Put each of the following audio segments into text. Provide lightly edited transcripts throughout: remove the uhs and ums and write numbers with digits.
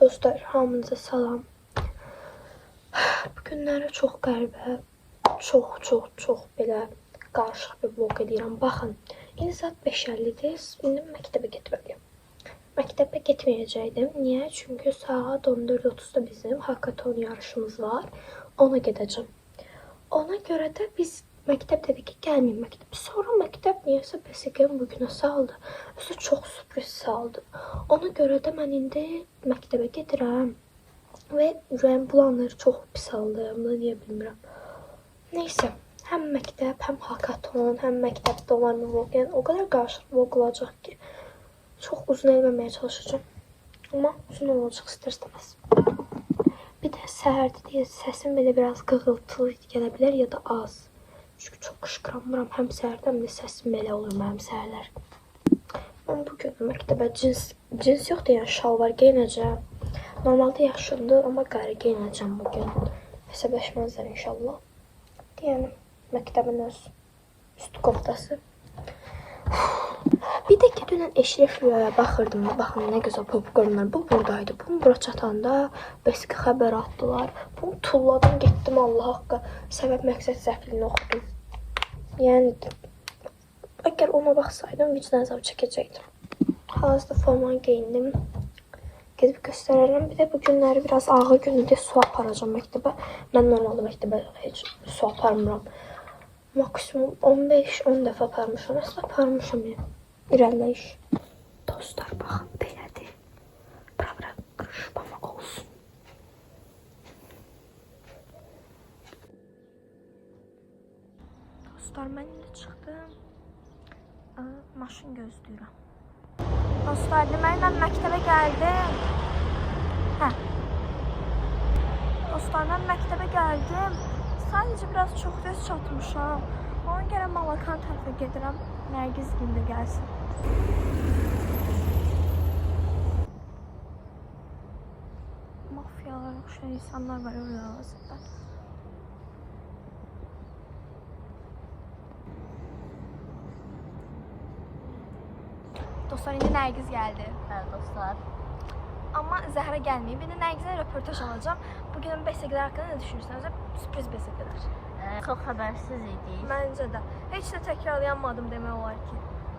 Dostlar, hamınıza salam. Bu günləri çox qəribə, çox belə qarışıq bir vlog edirəm. Baxın, indi saat 5:50-dir. İndi məktəbə getməliyəm. Məktəbə getməyəcəkdim. Niyə? Çünki saat 14:30-da bizim hakaton yarışımız var. Ona gedəcəm. Ona görə də biz məktəb dedi ki, gəlməyin məktəb. Sonra məktəb niyəsə BSG-ni bugünə saldı. Özü çox sürpriz saldı. Ona görə də mən indi məktəbə gedirəm. Və ürəyim bulanları çox pis aldı. Bunu niyə bilmirəm. Neysə, həm məktəb, həm hakaton, həm məktəbdə olan vlog. Yəni o qədər qarışıq vlog olacaq ki, çox uzun eləməməyə çalışacağım. Amma uzun olacaq istər-istəməz. Bir də səhərdə deyə səsim belə biraz qığıltılı gələ bilər ya da az. Çünki çox qışqıramıram. Həm səhərdə həm də səsim belə olur mənim səhərlər. Mən bugün məktəbə cins yoxdur, yəni şalvar geyinəcəm. Normalda yaşındır, amma qarı geyinəcəm bugün. Hesabləşməzlər inşallah. Yəni məktəbin öz üst qoftası. Bir də ki, dünən Eşref Rüyaya baxırdım. Baxın, nə gözəl popcornlar. Bu buradaydı. Bunu bura çatanda bəski xəbər atdılar. Bunu tulladım, getdim Allah haqqı. Səbəb məqsəd zəfliyini oxudum. Yəni, əgər ona baxsaydım, vicdan əzabı çəkəcəkdim. Hal-hazırda formanı geyindim. Gedib göstərərəm. Bir də bu günləri biraz ağır günüdür. Su aparacağım məktəbə. Mən normalda məktəbə heç su aparmıram. Maksimum 15-10 dəfə aparmışam. Əslində aparmışam yəni. İrəliləyiş. Dostlar, baxın, belədir. Bura qırışmama olsun. Dostlar, mən indi çıxdım. Maşın gözləyirəm. Dostlar, deməli, mən məktəbə gəldim. Dostlar, mən məktəbə gəldim. Sadəcə biraz çox tez çatmışam. Ona görə Malakan tərəfə gedirəm. Nərgiz gündə gəlsin. Mafiyalar, oxşayan insanlar var orada hazırda. Dostlar, indi Nərgiz gəldi. Hə, dostlar. Amma Zəhra gəlməyib. İndi Nərgizə röportaj alacağım. Bugünün BSG-lər haqqında nə düşünürsünüz? Sürpriz BSG-lər. Çox xəbərsiz idik. Məncə də. Heç də təkrarlayanmadım demək olar ki.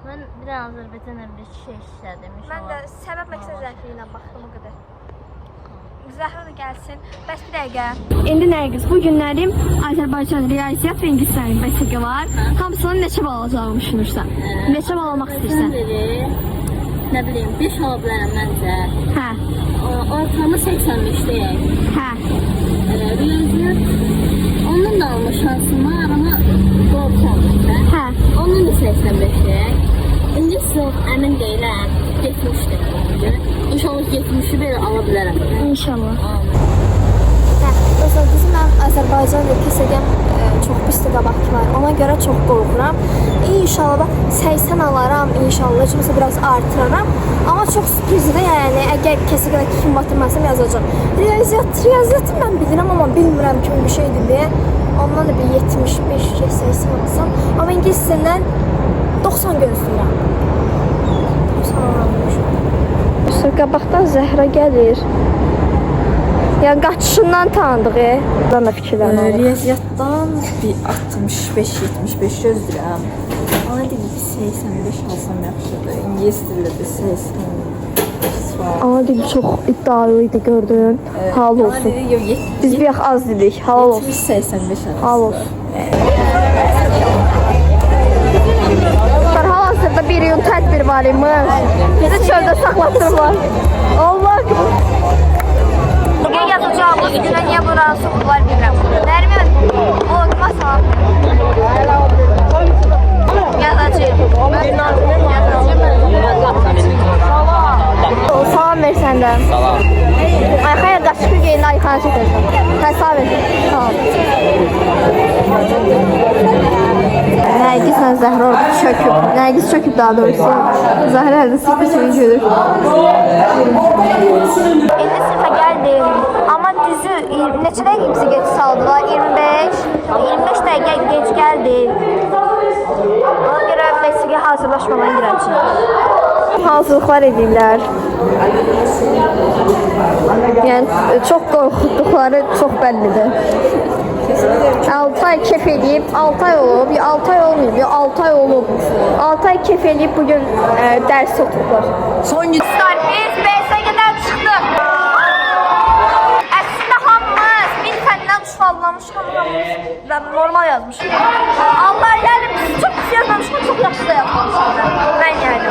Mən bir an Azərbaycanla bir şey işlədim. Mən də səbəb məqsəd zərfliyinə baxdım o qədər. Zəhra da gəlsin. Bəs bir dəqiqə. İndi Nərgiz, bu günlərim Azərbaycan riyaziyyat və ingilislərin BSG var. Hamısının neçə bal alacağını düşünürsən? Neçə bal almaq istəyirsən? Nə bilim, 5 ala bilərəm məncə. Hə. Ortamı 85 deyək. Hə. Riyaziyyat, onun da alma şansım var, amma qorxam. Hə. Onun da 85 deyək. İngilis yox, əmin deyiləm. Getmişdir. İnşallah 70'i belə ala bilərəm. İnşallah. Dostlar, bizim Azərbaycan və KSG çox pis qabaqki var. Ona görə çox qorxuram. İnşallah 80 alaram, inşallah. Kimsə biraz artıraram. Amma çox sürprizdir. Yəni, əgər KSG-dəki kim batırmasam yazacağım. Riyaziyyatı mən bilirəm, amma bilmirəm kimi bir şeydir deyə. Ondan da bir 75-80 alsam. Amma İngilisindən 90 gözləyirəm. 90 alamış. Dostlar, qabaqdan Zəhra gəlir. Yəni qaçışından tanıdıq. Buradan da fikirlərim olur. Riyaziyyatdan bir 65-75 gözləyirəm. Ona deyil, 85 alsam yaxşıdır. İngilis dilində də 80. Ana dili çox iddialıydı, gördün. Halal olsun. Biz bir yax az dedik. Halal olsun. 70-85 halal olsun. Hal-hazırda bir yıl tədbir var imiş. Bizi çöldə saxlatdırırlar. Allah akbar. Bugün yazacağımız günə niyə bu razılıqlar bilirəm. Nərmin, vloguma salam. Yazacağım. Salam ver səndən. Salam. Ayxaya qaçqı geyində ayxana çəkəcəm. Hə, salam ver. Salam. çöküb. Nərgiz çöküb daha doğrusu. Zahirə də siz də kimi görür. İndi sınıfa gəldim. Amma düzü neçə dəqiqə bizi geç saldılar? 25 dəqiqə geç gəldik. Ona görə vəsiqə hazırlaşmadan girəcəyik. Hazırlıqlar edirlər. Yəni çox qorxduqları çox bəllidir. 6 ay kef edib, 6 ay olub, ya 6 ay olmayıb, ya 6 ay olub. 6 ay kef edib bugün dərs oturublar. Son gün biz BSG-dən çıxdıq. Əslində hamımız bir fəndən uşaqlamışıq, hamımız normal yazmışıq. Allah yəni biz çox pis yazmamışıq, çox yaxşı da yazmamışıq. Mən yəni.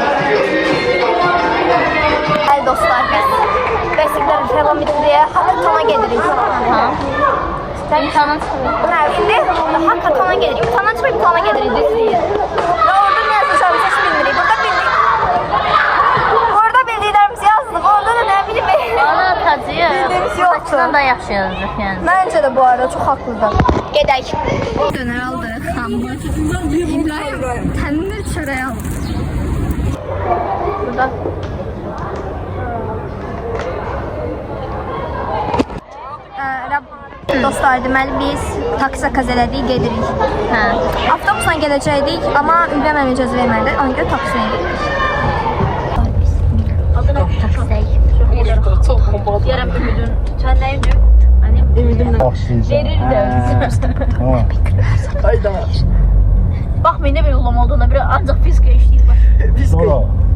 Həli dostlar, biz BSG-dən falan bitti deyə Hakatona gedirik. İmtahandan çıxırıq. İndi Hakatona gedirik. İmtahandan çıxıb imtahana gedirik düzdür. Və orada nə yazacağımızı heç bilmirik. Burada bildik. Orada bildiklərimizi yazdıq. Orada da nə bileyim. Ana tacıyıq. Bildiğimiz yoktu. Saçından da yaxşı yazacaq yəni. Bence de bu arada çok haklıdır. Gedək. Döner aldıq. Hamburg. İbrahim. Təndir çörəyi aldıq. Burada Dostlar, deməli biz taksi zakaz elədik, gedirik. Avtobusla gedəcəkdik, amma Ülbəm əmə icazə vermədi. Ona görə taksilə gedirik. adına taksiyək. Çok bomba. Yarım ümidin. Sen ne ümidin? Ümidimden. Verir de. Hayda. Bakmayın ne böyle olmalı da bir ancak fizik işleyip var. Sonra.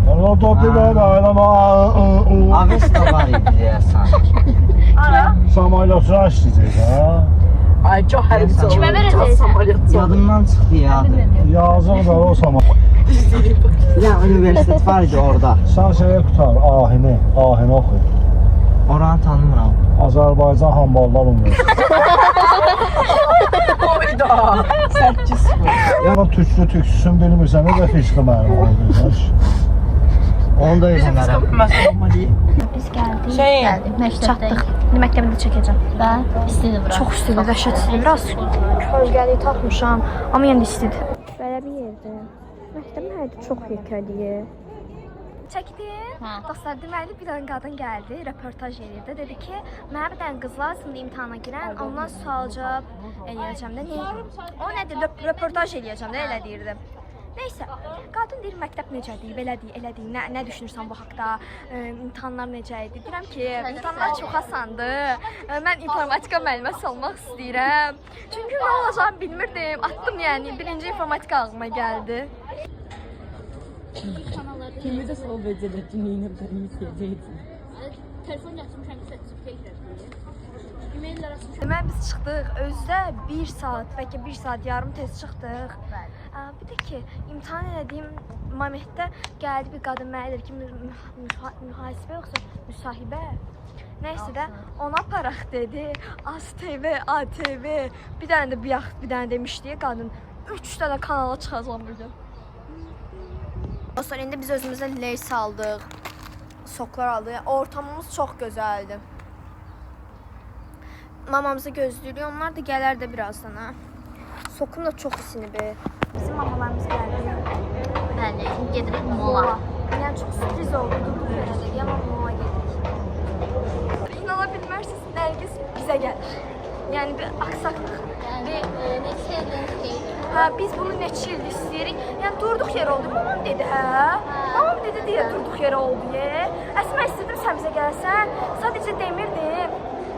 Ona da bir ağlama. Avesta var idi deyəsən. Ara. Samolyotunu açlayacaq ha. Ay çok hərbi oldu. Kime verəcəksən? Samolyot. Yadımdan çıxdı ya. Yazıq da o samolyot. Ya universitet var idi orada. Sən şeyə qutar, ahini oxu. Oranı tanımıram. Azərbaycan Handballar Universiteti. Hayda. 8. Yəni türkçü türkçüsün bilmirsən, necə fiziki müəllim olacaq? Onu da öyrənərəm. Məsəl olmalıyım. Biz gəldik. Şey. Çatdıq. İndi məktəbində çəkəcəm. Ben istedim bırak. Çox istidir, dəhşət istidir. Biraz kölgəlik tapmışam, amma yenə də istidir. Belə bir yerdə. Məktəbin həyəti çox yekəlidir. Çəkdim. Dostlar, deməli bir dənə qadın gəldi, röportaj edirdi. Dedi ki, mənə bir dənə qız lazımdır imtahana girən, ondan sual-cavab eləyəcəm də. O nədir? Röportaj eləyəcəm də, elə deyirdi. Neysə, qadın deyir, məktəb necədir, belədir, elədir, nə düşünürsən bu haqda, imtahanlar necə idi? Deyirəm ki, imtahanlar çox asandır, mən informatika müəlliməsi olmaq istəyirəm. Çünki nə olacağını bilmirdim, attım yəni, birinci informatika ağlıma gəldi. Kimi de sol beceritin yine benim isteyecektim. Telefon açmışam sertifikat. E-maillər açmışam. Deməli biz çıxdıq, özdə 1 saat, bəlkə 1 saat yarım tez çıxdıq. Bir də ki, imtahan elədiyim momentdə gəldi bir qadın mənə dedi ki, mühasibə yoxsa müsahibə. Nəysə də ona aparaq dedi. ASTV, ATV, bir dənə də bir dənə demişdi qadın. 3 dənə kanala çıxacağam bugün. Dostlar, indi biz özümüzə leys aldıq, soklar aldıq. Ortamımız çox gözəldir. Mamamızı gözləyirik, onlar da gələr də birazdan ha. Sokum da çox isinib. Bizim mamalarımız gəldi. Bəli, şimdi gedirik mola. Yəni çox sürpriz oldu. Yaman mola gedik. İnana bilmərsiniz, Nərgiz bizə gəlir. Yəni bir aksaqlıq. Neçə ildir? Hə, biz bunu neçə ildir istəyirik. Yəni durduq yerə oldu. Mamam dedi, hə? Mamam dedi deyə durduq yerə oldu. Əsmə istədim sən bizə gəlsən. Sadəcə demirdim.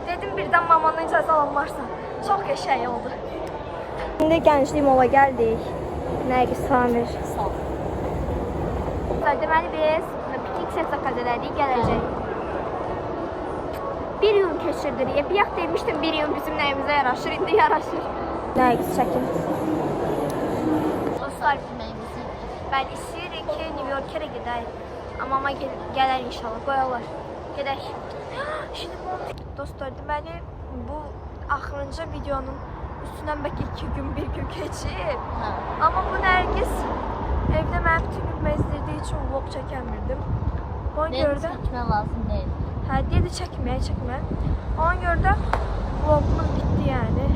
Dedim birdən mamanın icazə alınmarsan. Çox qəşəng oldu. İndi Gənclik mola gəldik. Nərgiz Samir. Sağ ol. Deməli biz piknik set zakaz elədik, gələcək. Bir yıl keçirdirik. Bir yax demişdim, bir yıl bizim nəyimizə yaraşır, indi yaraşır. Nərgiz çəkin. Dostlar, bəli, istəyirik ki, New York'a gedək. Amma gələr inşallah, qoyarlar. Gedək. Şimdi dostlar, deməli bu axırıncı videonun üstündən bəlkə 2 gün, 1 gün keçib. Amma bu Nərgiz evdə mənim bütün gün məzdirdiyi üçün vlog çəkəmirdim. Ona görə də Çəkmə lazım deyil. hə, deyədi çəkmə. Ona görə də vlogumuz bitdi yəni.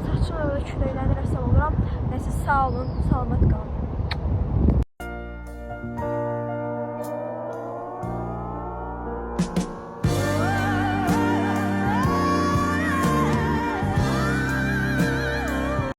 Saçım orada küləkləndi, rəsm oluram. Nəsə sağ olun, salamat qalın.